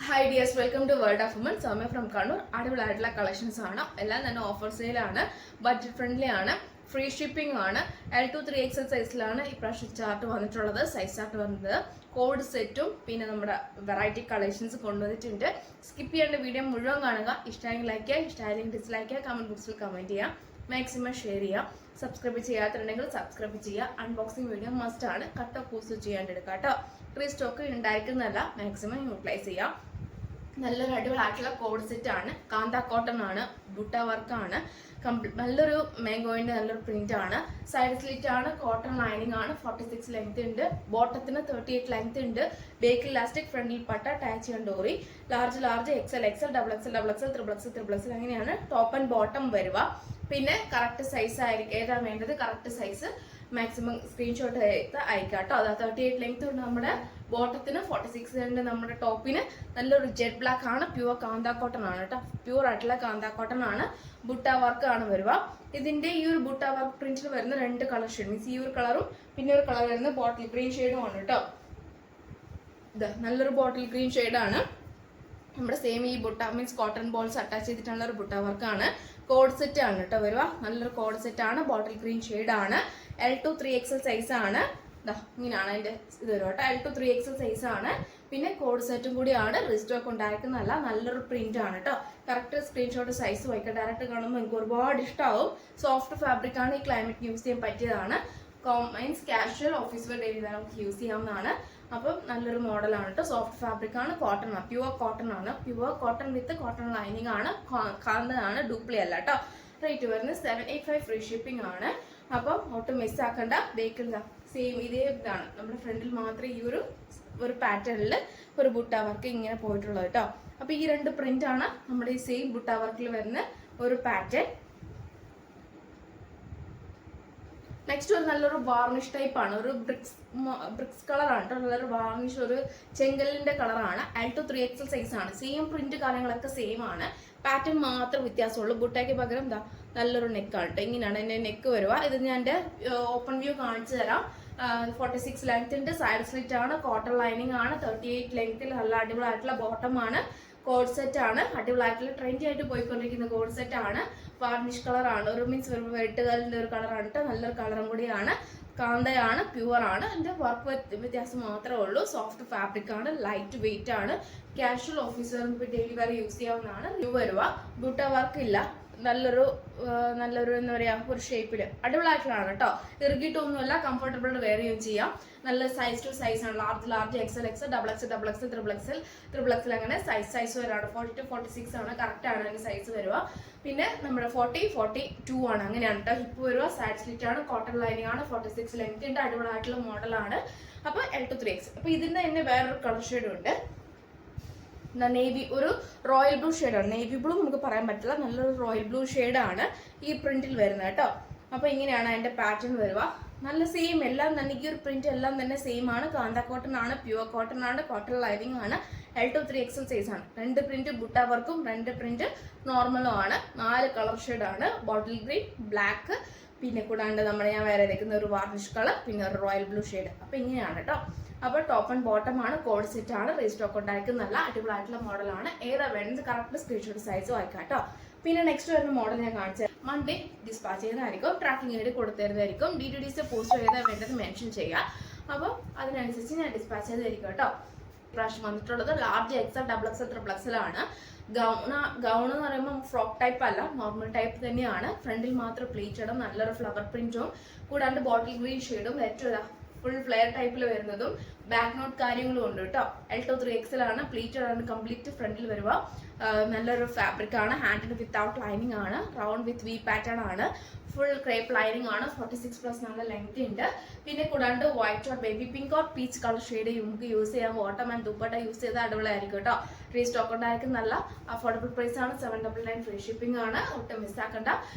Hi dears, welcome to World of Women. Soumya from Kannur. അടിപൊളിയായിട്ടുള്ള collections ആണ്. എല്ലാം തന്നെ ഓഫർ സെയിലാണ്, ബഡ്ജറ്റ് ഫ്രണ്ട്ലി ആണ്, ഫ്രീ ഷിപ്പിംഗ് ആണ്. L2 3XL സൈസിലാണ് ഇപ്രാവശ്യം ചാർട്ട് വന്നിട്ടുള്ളത്. സൈസ് ചാർട്ട് വന്നത് കോഡ് സെറ്റും പിന്നെ നമ്മുടെ വെറൈറ്റി കളക്ഷൻസ് കൊണ്ടുവന്നിട്ടുണ്ട്. സ്കിപ്പ് ചെയ്യേണ്ട വീഡിയോ മുഴുവൻ കാണുക. ഇഷ്ടമെങ്കിൽ ലൈക്ക് ചെയ്യുക, ഇഷ്ടമായില്ലെങ്കിൽ ഡിസ്ലൈക്ക് ചെയ്യുക, കമന്റ് ബോക്സിൽ കമന്റ് ചെയ്യുക, മാക്സിമം ഷെയർ ചെയ്യുക. സബ്സ്ക്രൈബ് ചെയ്യാത്തുണ്ടെങ്കിൽ സബ്സ്ക്രൈബ് ചെയ്യുക. അൺബോക്സിംഗ് വീഡിയോ മസ്റ്റ് ആണ്. കട്ട് ഓഫ് പോസ്റ്റ് ചെയ്യാണ്ടെടുക്കുക കേട്ടോ. റീസ്റ്റോക്ക് ഉണ്ടായിരിക്കുന്നതല്ല, മാക്സിമം യൂട്ടിലൈസ് ചെയ്യാം. നല്ലൊരു അടിപൊളിയായിട്ടുള്ള കോഡ് സെറ്റ് ആണ്. കാന്ത കോട്ടൺ ആണ്, ബുട്ട വർക്കാണ്, നല്ലൊരു മാംഗോയിന്റെ നല്ലൊരു പ്രിന്റ് ആണ്. സൈഡ് സ്ലിറ്റ് ആണ്, കോട്ടൺ ലൈനിങ് ആണ്, 46 ലെങ്ത് ഉണ്ട്, ബോട്ടത്തിന് 38 ലെങ്ത് ഉണ്ട്. ബേക്ക് ഇലാസ്റ്റിക്, ഫ്രണ്ടിൽ പട്ട, ടാച്ച് ആൻഡ് ഡോറി, large XL double XL triple XL അങ്ങനെയാണ് ടോപ്പ് ആൻഡ് ബോട്ടം വരുക. പിന്നെ കറക്റ്റ് സൈസ് ആയിരിക്കും, ഏതാ വേണ്ടത് കറക്റ്റ് സൈസ് മാക്സിമം സ്ക്രീൻഷോട്ട് അയക്കാട്ടോ. അത് 38 ലെങ്ത് ഉണ്ട് നമ്മുടെ ബോട്ടത്തിന്, 46 ഉണ്ട് നമ്മുടെ ടോപ്പിന്. നല്ലൊരു ജെറ്റ് ബ്ലാക്ക് ആണ്, പ്യുവർ കാന്ത കോട്ടൺ ആണ് കേട്ടോ. പ്യുവർ ആയിട്ടുള്ള കാന്ത കോട്ടൺ ആണ്. ബുട്ട വർക്ക് ആണ് വരുക. ഇതിന്റെ ഈ ഒരു ബുട്ട വർക്ക് പ്രിന്റിൽ വരുന്ന രണ്ട് കളർ ഷെയ്ഡ്, മീൻസ് ഈ ഒരു കളറും പിന്നെ ഒരു കളർ വരുന്ന ബോട്ടിൽ ഗ്രീൻ ഷെയ്ഡും ആണ് കേട്ടോ. ഇത് നല്ലൊരു ബോട്ടിൽ ഗ്രീൻ ഷെയ്ഡാണ്. നമ്മുടെ സെയിം ഈ butta means cotton balls attach ചെയ്തിട്ടുള്ള ഒരു ബുട്ട വർക്കാണ്. കോഡ് സെറ്റ് ആണ് കേട്ടോ വരുക. നല്ലൊരു കോഡ് സെറ്റ് ആണ്, ബോട്ടിൽ ഗ്രീൻ ഷെയ്ഡ് ആണ്. L2 3XL സൈസ് ആണ്. ഇങ്ങനെയാണ് അതിന്റെ ഇത് വരും കേട്ടോ. L2 3XL സൈസ് ആണ്. പിന്നെ കോഡ് സെറ്റും കൂടിയാണ്. റിസ്റ്റോക്ക് ഉണ്ടായിരിക്കുന്നതല്ല, നല്ലൊരു പ്രിന്റ് ആണ് കേട്ടോ. കറക്റ്റ് സ്ക്രീൻഷോട്ട് സൈസ് വയ്ക്കുക. ഡയറക്റ്റ് കാണുമ്പോൾ എനിക്ക് ഒരുപാട് ഇഷ്ടമാവും. സോഫ്റ്റ് ഫാബ്രിക് ആണ്, ഈ ക്ലൈമറ്റ് യൂസ് ചെയ്യാൻ പറ്റിയതാണ്. Means casual office wear daily നമുക്ക് യൂസ് ചെയ്യാവുന്നതാണ്. അപ്പം നല്ലൊരു മോഡലാണ് കേട്ടോ. സോഫ്റ്റ് ഫാബ്രിക് ആണ്, കോട്ടൺ ആണ്, പ്യുവർ കോട്ടൺ ആണ്. Pure cotton with cotton lining ആണ്, കാന്തതാണ്, ഡ്യൂപ്ലി അല്ല കേട്ടോ. റേറ്റ് വരുന്നത് 785, ഫ്രീ ഷിപ്പിംഗ് ആണ്. അപ്പം ഒട്ടും മിസ് ആക്കണ്ട. ബേക്കിൽ സെയിം ഇതേ ഇതാണ്, നമ്മുടെ ഫ്രണ്ടിൽ മാത്രമേ ഈ ഒരു പാറ്റേണിൽ ഒരു ബുട്ട വർക്ക് ഇങ്ങനെ പോയിട്ടുള്ളത് കേട്ടോ. അപ്പൊ ഈ രണ്ട് പ്രിന്റ് ആണ് നമ്മുടെ ഈ സെയിം ബുട്ട വർക്കിൽ വരുന്ന ഒരു പാറ്റേൺ. നെക്സ്റ്റ് ഒരു നല്ലൊരു വാർണിഷ് ടൈപ്പ് ആണ്, ഒരു ബ്രിക്സ് കളറാണ് കേട്ടോ. നല്ലൊരു വാർണിഷ്, ഒരു ചെങ്കലിന്റെ കളറാണ്. L2 3XL സൈസ് ആണ്. സെയിം പ്രിന്റ് കാര്യങ്ങളൊക്കെ സെയിം ആണ്, പാറ്റേൺ മാത്രം വ്യത്യാസമുള്ളൂ. ബുട്ടയ്ക്ക് പകരം എന്താ നല്ലൊരു നെക്കാണ് കേട്ടോ. ഇങ്ങനെയാണ് എൻ്റെ നെക്ക് വരുക. ഇത് ഞാൻ എൻ്റെ ഓപ്പൺ വ്യൂ കാണിച്ചു തരാം. 46 ലെങ്ത് ഉണ്ട്, സൈഡ് സ്ലിറ്റ് ആണ്, കോട്ടൺ ലൈനിങ് ആണ്, 38 ലെങ്ത്തിൽ നല്ല അടിപൊളിയായിട്ടുള്ള ബോട്ടം ആണ്. കോഡ് സെറ്റ് ആണ്, അടിപൊളിയായിട്ടുള്ള ട്രെൻഡി ആയിട്ട് പോയിക്കൊണ്ടിരിക്കുന്ന കോഡ് സെറ്റ് ആണ്. വാർണിഷ് കളർ ആണ്, ഒരു മീൻസ് ഒരു വെട്ടുകാലിന്റെ ഒരു കളറാണ് കേട്ടോ. നല്ലൊരു കളറും കൂടിയാണ്. കാന്തയാണ്, പ്യുവർ ആണ്. അതിന്റെ വർക്ക് വ്യത്യാസം മാത്രമേ ഉള്ളൂ. സോഫ്റ്റ് ഫാബ്രിക് ആണ്, ലൈറ്റ് വെയിറ്റ് ആണ്. Casual office or daily wear use ചെയ്യാവുന്നതാണ്. ന്യൂ വരുക. ബുട്ട വർക്ക് ഇല്ല. നല്ലൊരു എന്താ പറയാ, ഒരു ഷേപ്പില് അടിപൊളിയായിട്ടുള്ളതാണ് കേട്ടോ. ഇറുകിയിട്ടൊന്നുമല്ല, കംഫർട്ടബിൾ വെയർ ചെയ്യാം. നല്ല സൈസ് ടു സൈസ് ആണ്. Large XL double XL triple Excel അങ്ങനെ സൈസ് വരാണ്. 40 to 46 ആണ് കറക്റ്റ് ആണ് അതിന്റെ സൈസ് വരിക. പിന്നെ നമ്മുടെ 42 ആണ്, അങ്ങനെയാണ് കേട്ടോ. ഹിപ്പ് വരിക, സൈഡ് സ്ലിറ്റ് ആണ്, കോട്ടൺ ലൈനിങ് ആണ്, 46 ലെങ്ത് ഉണ്ട്, അടിപൊളിയായിട്ടുള്ള മോഡലാണ്. അപ്പൊ L2 3XL. അപ്പൊ ഇതിന്റെ തന്നെ വേറൊരു കളർ ഷെയ്ഡും ഉണ്ട്. നേവി, ഒരു റോയൽ ബ്ലൂ ഷെയ്ഡാണ്. നേവി ബ്ലൂ നമുക്ക് പറയാൻ പറ്റില്ല, നല്ലൊരു റോയൽ ബ്ലൂ ഷെയ്ഡാണ് ഈ പ്രിന്റിൽ വരുന്നത് കേട്ടോ. അപ്പൊ ഇങ്ങനെയാണ് അതിന്റെ പാറ്റേൺ വരിക. നല്ല സെയിം എല്ലാം തന്നെ, ഈ ഒരു പ്രിന്റ് എല്ലാം തന്നെ സെയിം ആണ്. കാന്ത കോട്ടൺ ആണ്, പ്യുവർ കോട്ടൺ ആണ്, കോട്ടൺ ലൈനിങ് ആണ്. L2 3XL സൈസ് ആണ്. രണ്ട് പ്രിന്റ് ബുട്ട വർക്കും രണ്ട് പ്രിന്റ് നോർമലും ആണ്. 4 കളർ ഷെയ്ഡാണ്. ബോട്ടിൽ ഗ്രീൻ, ബ്ലാക്ക്, പിന്നെ കൂടാണ്ട് ഞാൻ വേറെ എടുക്കുന്ന ഒരു വാർണിഷ് കളർ, പിന്നെ ഒരു റോയൽ ബ്ലൂ ഷെയ്ഡ്. അപ്പൊ ഇങ്ങനെയാണ് കേട്ടോ. അപ്പോൾ ടോപ്പ് ആൻഡ് ബോട്ടം ആണ്, കോഡ് സെറ്റ് ആണ്, റീസ്റ്റോക്ക് ഉണ്ടായിരിക്കുന്നല്ല, അടിപൊളിയായിട്ടുള്ള മോഡലാണ്. ഏതാ വേണ്ടത് കറക്റ്റ് സ്ക്രീൻഷോട്ട് സൈസ് വായിക്കാം കേട്ടോ. പിന്നെ നെക്സ്റ്റ് വരുന്ന മോഡൽ ഞാൻ കാണിച്ചത് മൺഡേ ഡിസ്പാച്ച് ചെയ്യുന്നതായിരിക്കും, ട്രാക്കിംഗ് ഐഡി കൊടുത്തരുന്നതായിരിക്കും. DTDC പോസ്റ്റ് ഏതാ വേണ്ടത് മെൻഷൻ ചെയ്യുക. അപ്പോൾ അതിനനുസരിച്ച് ഞാൻ ഡിസ്പാച്ച് ചെയ്തായിരിക്കും കേട്ടോ. പ്രാവശ്യം വന്നിട്ടുള്ളത് large XL double XL triple Excel ആണ്. ഗൗൺ എന്ന് പറയുമ്പോൾ ഫ്രോക്ക് ടൈപ്പ് അല്ല, നോർമൽ ടൈപ്പ് തന്നെയാണ്. ഫ്രണ്ടിൽ മാത്രം പ്ലീറ്റഡും നല്ലൊരു ഫ്ലവർ പ്രിന്റും കൂടാണ്ട് ബോട്ടിൽ ഗ്രീൻ ഷെയ്ഡും ഏറ്റവും ഫുൾ ഫ്ലെയർ ടൈപ്പിൽ വരുന്നതും ബാക്ക് നോട്ട് കാര്യങ്ങളും ഉണ്ട് കേട്ടോ. L2 3XL ആണ്, പ്ലീറ്റഡ് ആണ്, കംപ്ലീറ്റ് ഫ്രണ്ടിൽ വരുക. നല്ലൊരു ഫാബ്രിക് ആണ്. ഹാൻഡിന് വിത്തൗട്ട് ലൈനിങ് ആണ്, റൗണ്ട് വിത്ത് വി പാറ്റേൺ ആണ്, ഫുൾ ക്രേപ്പ് ലൈനിങ് ആണ്, 46+ നല്ല ലെങ്ത് ഉണ്ട്. പിന്നെ കൂടാണ്ട് white or baby pink or peach colour shade നമുക്ക് യൂസ് ചെയ്യാം. ബോട്ടം ആൻഡ് ദുപ്പട്ട യൂസ് ചെയ്താൽ അടിപൊളിയായിരിക്കും കേട്ടോ. റീസ്റ്റോക്ക് ഉണ്ടായിരിക്കും, നല്ല അഫോർഡബിൾ പ്രൈസ് ആണ്. 799, ഫ്രീ ഷിപ്പിംഗ് ആണ്. ഒട്ടും മിസ്സാക്കണ്ട.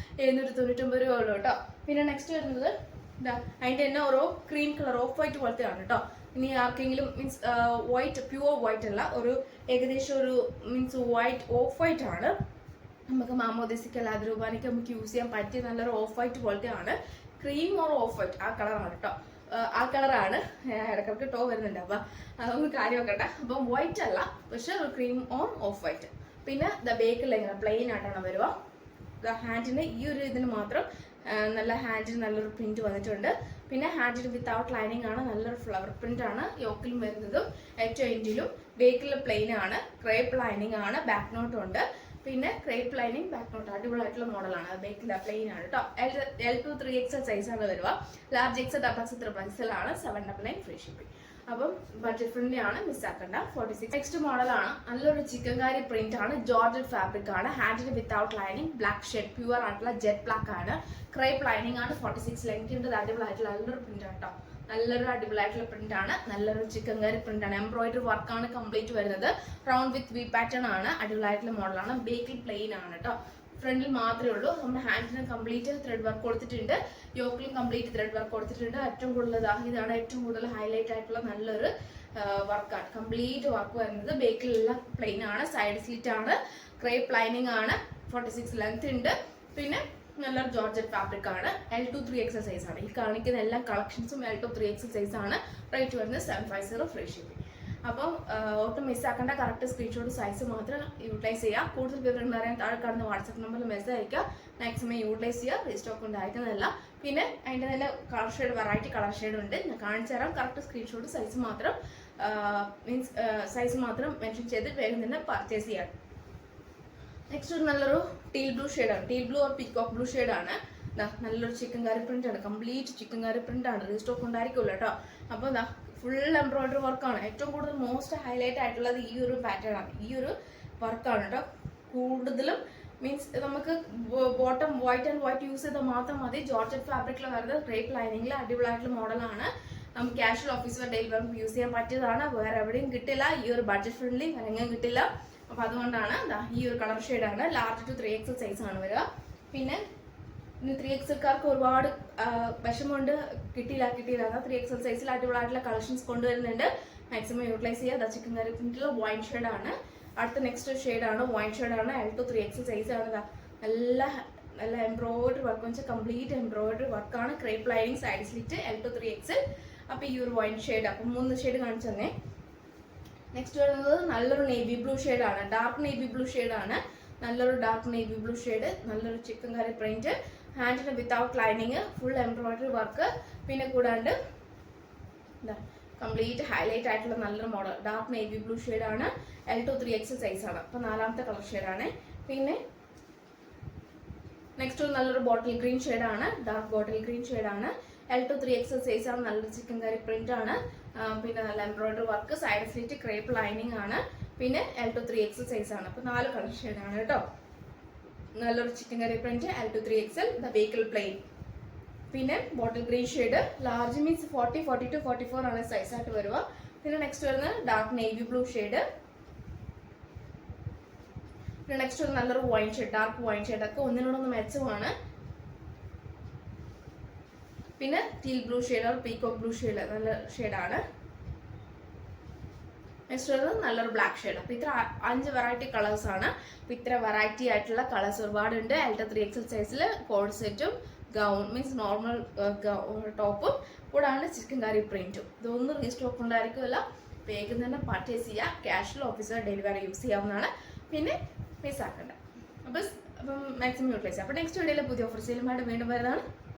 799 രൂപ ഉള്ളൂ കേട്ടോ. പിന്നെ നെക്സ്റ്റ് വരുന്നത് അതിന്റെ തന്നെ ഓരോ ക്രീം കളർ ഓഫ് വൈറ്റ് പോലത്തെ ആണ് കേട്ടോ. ഇനി ആർക്കെങ്കിലും മീൻസ് വൈറ്റ്, പ്യുവർ വൈറ്റ് അല്ല, ഒരു ഏകദേശം ഒരു മീൻസ് വൈറ്റ്, ഓഫ് വൈറ്റ് ആണ്. നമുക്ക് മാമോദിസിക്ക് അല്ലാതെ രൂപാനിക്ക് നമുക്ക് യൂസ് ചെയ്യാൻ പറ്റിയ നല്ലൊരു ഓഫ് വൈറ്റ് പോലത്തെ ആണ്. ക്രീം ഓർ ഓഫ് വൈറ്റ് ആ കളറാണ് കേട്ടോ. ആ കളറാണ്. ഇടയ്ക്കിടയ്ക്ക് ടോ വരുന്നുണ്ട്, അപ്പം അതൊന്നും കാര്യം വെക്കട്ടെ. അപ്പം വൈറ്റ് അല്ല, പക്ഷെ ക്രീം ഓൺ ഓഫ് വൈറ്റ്. പിന്നെ ബേക്കിൽ ഇങ്ങനെ പ്ലെയിൻ ആയിട്ടാണ് വരിക. ഹാൻഡിന് ഈ ഒരു ഇതിന് മാത്രം നല്ല ഹാൻഡിന് നല്ലൊരു പ്രിന്റ് വന്നിട്ടുണ്ട്. പിന്നെ ഹാൻഡിന് വിത്തൗട്ട് ലൈനിങ് ആണ്, നല്ലൊരു ഫ്ലവർ പ്രിന്റ് ആണ് യോക്കിലും വരുന്നതും. ഏറ്റവും എൻഡിലും ബേക്കിൽ പ്ലെയിൻ ആണ്, ക്രേപ്പ് ലൈനിങ് ആണ്, ബാക്ക് നോട്ട് ഉണ്ട്. പിന്നെ ക്രേപ്പ് ലൈനിങ് ബാക്ക് നോട്ട് അടിപൊളിയായിട്ടുള്ള മോഡലാണ്. ബേക്കിൽ പ്ലെയിൻ ആണ് കേട്ടോ. L2 3XL സൈസാണ് വരിക. ലാർജ് XL ഡബിൾ XL ആണ്. 799 ഫ്രീ ഷിപ്പിംഗ്. അപ്പം ബഡ്ജറ്റ് ഫ്രണ്ട്ലി ആണ്, മിസ്സാക്കണ്ട. 46. നെക്സ്റ്റ് മോഡലാണ്, നല്ലൊരു ചിക്കൻകാരി പ്രിന്റ് ആണ്, ജോർജറ്റ് ഫാബ്രിക് ആണ്, ഹാൻഡിന് without lining, black shade, pure ആയിട്ടുള്ള ജെറ്റ് ബ്ലാക്ക് ആണ്, ക്രേപ്പ് ലൈനിങ് ആണ്. 46 ലെങ്ത് ഉണ്ട്. അടിപൊളിയായിട്ടുള്ള നല്ലൊരു പ്രിന്റ് ആണ് കേട്ടോ. നല്ലൊരു അടിപൊളിയായിട്ടുള്ള പ്രിന്റ് ആണ്, നല്ലൊരു ചിക്കൻകാരി പ്രിന്റ് ആണ്. എംബ്രോയിഡറി വർക്കാണ് കംപ്ലീറ്റ് വരുന്നത്. റൗണ്ട് വിത്ത് വി പാറ്റേൺ ആണ്, അടിപൊളിയായിട്ടുള്ള മോഡലാണ്. ബേക്കിൽ പ്ലെയിൻ ആണ് കേട്ടോ. ഫ്രണ്ടിൽ മാത്രമേ ഉള്ളൂ. നമ്മുടെ ഹാൻഡിന് കംപ്ലീറ്റ് ത്രെഡ് വർക്ക് കൊടുത്തിട്ടുണ്ട്, യോക്കിലും കംപ്ലീറ്റ് ത്രെഡ് വർക്ക് കൊടുത്തിട്ടുണ്ട്. ഏറ്റവും കൂടുതൽ ഇതാണ് ഏറ്റവും കൂടുതൽ ഹൈലൈറ്റ് ആയിട്ടുള്ള നല്ലൊരു വർക്കാണ്. കംപ്ലീറ്റ് വർക്ക് വരുന്നത്. ബേക്കിലെല്ലാം പ്ലെയിൻ ആണ്, സൈഡ് സ്ലിറ്റ് ആണ്, ക്രേപ്പ് ലൈനിങ് ആണ്, 46 ലെങ്ത് ഉണ്ട്. പിന്നെ നല്ലൊരു ജോർജറ്റ് ഫാബ്രിക് ആണ്. L2 3XL സൈസ് ആണ്. ഈ കാണിക്കുന്ന എല്ലാ കളക്ഷൻസും L2 3XL സൈസ് ആണ്. റേറ്റ് വരുന്നത് 750 ഫ്രീ ഷിപ്പിംഗ്. അപ്പം ഒട്ടും മിസ്സാക്കേണ്ട, കറക്റ്റ് സ്ക്രീൻഷോട്ട് സൈസ് മാത്രം യൂട്ടിലൈസ് ചെയ്യുക. കൂടുതൽ വിവരങ്ങൾ അറിയാൻ താഴെ കാണുന്ന വാട്സാപ്പ് നമ്പറിൽ മെസ്സേജ് അയക്കുക. മാക്സിമം യൂട്ടിലൈസ് ചെയ്യുക. റീസ്റ്റോക്ക് ഉണ്ടായിരിക്കുന്നതല്ല. പിന്നെ അതിൻ്റെ തന്നെ colour shade, variety colour shade ഉണ്ട്, ഞാൻ കാണിച്ചു തരാം. കറക്റ്റ് സ്ക്രീൻഷോട്ട് സൈസ് മാത്രം മെൻഷൻ ചെയ്ത് വേഗം തന്നെ പർച്ചേസ് ചെയ്യാം. നെക്സ്റ്റ് ഒരു നല്ലൊരു ടീൽ ബ്ലൂ ഷെയ്ഡാണ്. Teal blue or peacock blue ഷെയ്ഡാണ്. നല്ലൊരു ചിക്കൻകാരി പ്രിന്റ് ആണ്, കംപ്ലീറ്റ് ചിക്കൻകാരി പ്രിന്റ് ആണ്. റീസ്റ്റോക്ക് ഉണ്ടായിരിക്കുമല്ലോ കേട്ടോ. അപ്പോൾ ഫുൾ എംബ്രോയിഡറി വർക്കാണ്. ഏറ്റവും കൂടുതൽ മോസ്റ്റ് ഹൈലൈറ്റ് ആയിട്ടുള്ളത് ഈ ഒരു പാറ്റേൺ ആണ്, ഈ ഒരു വർക്കാണ് കേട്ടോ. കൂടുതലും മീൻസ് നമുക്ക് bottom white and white use ചെയ്താൽ മാത്രം മതി. ജോർജറ്റ് ഫാബ്രിക്കിൽ വരുന്നത്, ക്രേപ്പ് ലൈനിങ്ങിൽ അടിപൊളിയായിട്ടുള്ള മോഡലാണ്. നമുക്ക് casual office wear, daily wear use ചെയ്യാൻ പറ്റിയതാണ്. വേറെ എവിടെയും കിട്ടില്ല. ഈ ഒരു ബഡ്ജറ്റ് ഫ്രണ്ട്ലി എങ്ങനെയും കിട്ടില്ല. അപ്പോൾ അതുകൊണ്ടാണ് ഈ ഒരു കളർ ഷെയ്ഡാണ്. ലാർജ് ടു 3XL സൈസ് ആണ് വരിക. പിന്നെ 3XLക്കാർക്ക് ഒരുപാട് വിഷമമുണ്ട്, കിട്ടിയില്ല. 3XL സൈസിൽ അടിപൊളിയായിട്ടുള്ള കളക്ഷൻസ് കൊണ്ടുവരുന്നുണ്ട്. മാക്സിമം യൂട്ടിലൈസ് ചെയ്യുക. ചിക്കൻ കറി പ്രിന്റിലുള്ള വൈൻ ഷെയ്ഡാണ്. അടുത്ത നെക്സ്റ്റ് ഷെയ്ഡാണ്, വൈൻ ഷെയ്ഡാണ്. L2 3XL സൈസ് ആണ്. നല്ല എംബ്രോയിഡറി വർക്ക് വെച്ചാൽ കംപ്ലീറ്റ് എംബ്രോയിഡറി വർക്കാണ്. Crepe lining, side slit, L2 3XL. അപ്പോൾ ഈ ഒരു വൈൻ ഷെയ്ഡ്, അപ്പം 3 ഷെയ്ഡ് കാണിച്ചു തന്നെ. നെക്സ്റ്റ് വരുന്നത് നല്ലൊരു നേവി ബ്ലൂ ഷെയ്ഡാണ്, ഡാർക്ക് നേവി ബ്ലൂ ഷെയ്ഡാണ്. നല്ലൊരു ഡാർക്ക് നേവി ബ്ലൂ ഷെയ്ഡ്, നല്ലൊരു ചിക്കൻ കറി പ്രിന്റ്, ഹാൻഡിന് without lining, full embroidery work. പിന്നെ കൂടാണ്ട് കംപ്ലീറ്റ് ഹൈലൈറ്റ് ആയിട്ടുള്ള നല്ലൊരു മോഡൽ ഡാർക്ക് നേവി ബ്ലൂ ഷെയ്ഡാണ്. L2 3XL സൈസാണ്. അപ്പോൾ 4ാമത്തെ കളർ ഷെയ്ഡാണ്. പിന്നെ നെക്സ്റ്റ് ഒരു നല്ലൊരു ബോട്ടിൽ ഗ്രീൻ ഷെയ്ഡാണ്, ഡാർക്ക് ബോട്ടിൽ ഗ്രീൻ ഷെയ്ഡാണ്. L2 3XL സൈസാണ്. നല്ലൊരു ചിക്കൻ കറി പ്രിന്റ് ആണ്. പിന്നെ നല്ല embroidery work, side slit, crepe lining ആണ്. പിന്നെ L2 3XL സൈസാണ്. അപ്പോൾ 4 കളർ ഷെയ്ഡാണ് കേട്ടോ. നല്ലൊരു chikankari print, L2 3XL, ബേക്കിൽ പ്ലെയിൻ. പിന്നെ bottle green shade, large means 40, 42, 44 ആണ് സൈസായിട്ട് വരിക. പിന്നെ നെക്സ്റ്റ് വരുന്നത് ഡാർക്ക് നേവി ബ്ലൂ ഷെയ്ഡ്. പിന്നെ നെക്സ്റ്റ് ഒരു നല്ലൊരു wine shade, dark wine shade, ഒക്കെ ഒന്നിനോടൊന്ന് മെച്ചമാണ്. പിന്നെ teal blue shade or peacock blue shade, നല്ല ഷെയ്ഡാണ്. നെക്സ്റ്റ് വരുന്നത് നല്ലൊരു ബ്ലാക്ക് ഷെയ്ഡ്. അപ്പോൾ ഇത്ര 5 വെറൈറ്റി കളേഴ്സാണ്. അപ്പോൾ ഇത്ര വെറൈറ്റി ആയിട്ടുള്ള കളേഴ്സ് ഒരുപാടുണ്ട്. L2 3XL സൈസിൽ കോഡ് സെറ്റും ഗൗൺ മീൻസ് നോർമൽ ടോപ്പും കൂടാണ്ട് ചിക്കൻ കറി പ്രിന്റും. ഇതൊന്നും റീസ്റ്റോക്ക് ഉണ്ടായിരിക്കുമല്ല. വേഗം തന്നെ പർച്ചേസ് ചെയ്യുക. ക്യാഷ്വൽ ഓഫീസർ ഡെലിവറി യൂസ് ചെയ്യാവുന്നതാണ്. പിന്നെ മിസ്സാക്കണ്ട. അപ്പം മാക്സിമം യൂട്ടിലൈസ് ചെയ്യുക. അപ്പോൾ നെക്സ്റ്റ് വീഡിയോയിൽ പുതിയ ഓഫർ സെയിലുമായിട്ട് വീണ്ടും വരുന്നതാണ്.